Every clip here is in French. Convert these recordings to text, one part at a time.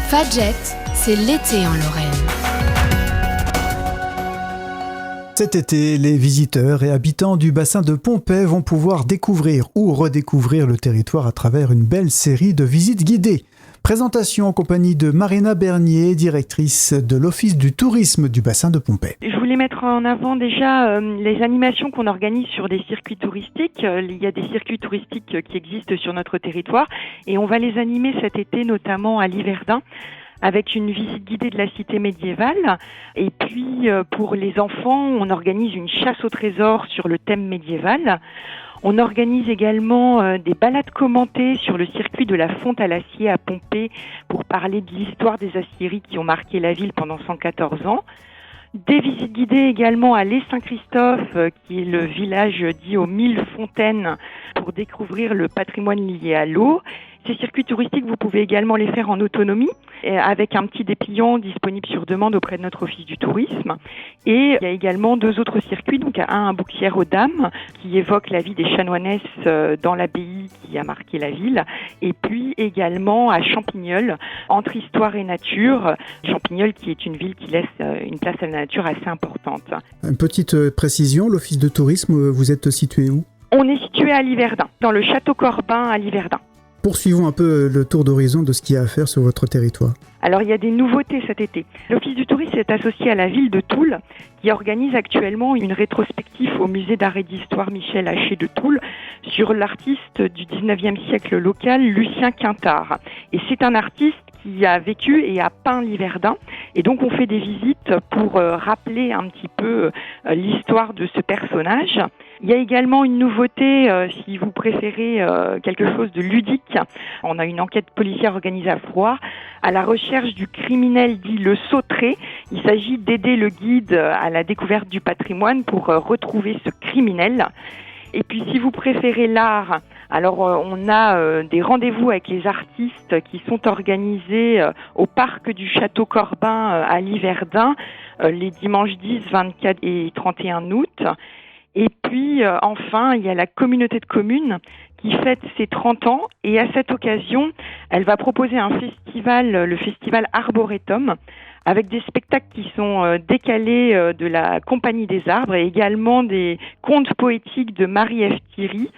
Fadjet, c'est l'été en Lorraine. Cet été, les visiteurs et habitants du bassin de Pompey vont pouvoir découvrir ou redécouvrir le territoire à travers une belle série de visites guidées. Présentation en compagnie de Marina Bernier, directrice de l'Office du tourisme du bassin de Pompey. Je voulais mettre en avant déjà les animations qu'on organise sur des circuits touristiques. Il y a des circuits touristiques qui existent sur notre territoire et on va les animer cet été notamment à Liverdun, avec une visite guidée de la cité médiévale. Et puis, pour les enfants, on organise une chasse au trésor sur le thème médiéval. On organise également des balades commentées sur le circuit de la Fonte à l'Acier à Pompée pour parler de l'histoire des aciéries qui ont marqué la ville pendant 114 ans. Des visites guidées également à Les Saint-Christophe, qui est le village dit aux 1000 fontaines, pour découvrir le patrimoine lié à l'eau. Ces circuits touristiques, vous pouvez également les faire en autonomie, avec un petit dépliant disponible sur demande auprès de notre office du tourisme. Et il y a également deux autres circuits, donc un à Bouxières aux Dames, qui évoque la vie des chanoinesses dans l'abbaye qui a marqué la ville. Et puis également à Champignol, entre histoire et nature. Champignol qui est une ville qui laisse une place à la nature assez importante. Une petite précision, l'office de tourisme, vous êtes situé où ? On est situé à Liverdun, dans le château Corbin à Liverdun. Poursuivons un peu le tour d'horizon de ce qu'il y a à faire sur votre territoire. Alors, il y a des nouveautés cet été. L'Office du tourisme est associé à la ville de Toul, qui organise actuellement une rétrospective au musée d'art et d'histoire Michel Haché de Toul sur l'artiste du 19e siècle local, Lucien Quintard. Et c'est un artiste qui a vécu et a peint Liverdun. Et donc, on fait des visites pour rappeler un petit peu l'histoire de ce personnage. Il y a également une nouveauté, si vous préférez quelque chose de ludique. On a une enquête policière organisée à Froid à la recherche du criminel dit le sauteré. Il s'agit d'aider le guide à la découverte du patrimoine pour retrouver ce criminel. Et puis si vous préférez l'art, alors on a des rendez-vous avec les artistes qui sont organisés au parc du Château Corbin à Liverdun les dimanches 10, 24 et 31 août. Et puis, enfin, il y a la communauté de communes qui fête ses 30 ans. Et à cette occasion, elle va proposer un festival, le festival Arboretum, avec des spectacles qui sont décalés de la Compagnie des Arbres et également des contes poétiques de Marie-Ève Thierry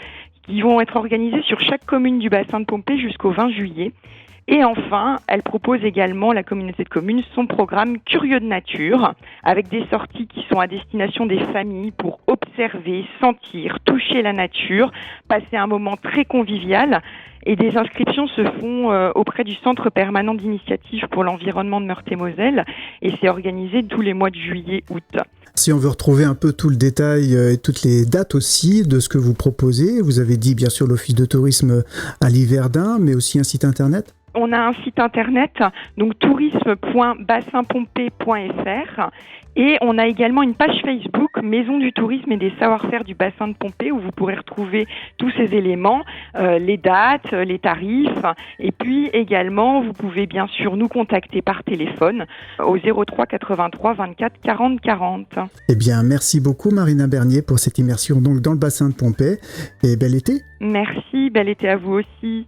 qui vont être organisés sur chaque commune du bassin de Pompée jusqu'au 20 juillet. Et enfin, elle propose également, la communauté de communes, son programme Curieux de nature, avec des sorties qui sont à destination des familles pour observer, sentir, toucher la nature, passer un moment très convivial. Et des inscriptions se font auprès du Centre permanent d'initiative pour l'environnement de Meurthe-et-Moselle, et c'est organisé tous les mois de juillet-août. Si on veut retrouver un peu tout le détail et toutes les dates aussi de ce que vous proposez, vous avez dit bien sûr l'Office de tourisme à Liverdun, mais aussi un site internet ? On a un site internet, donc tourisme.bassinpompée.fr, et on a également une page Facebook, Maison du tourisme et des savoir-faire du bassin de Pompée, où vous pourrez retrouver tous ces éléments, les dates, les tarifs, et puis également, vous pouvez bien sûr nous contacter par téléphone au 03 83 24 40 40. Eh bien, merci beaucoup Marina Bernier pour cette immersion donc dans le bassin de Pompée, et bel été. Merci, bel été à vous aussi.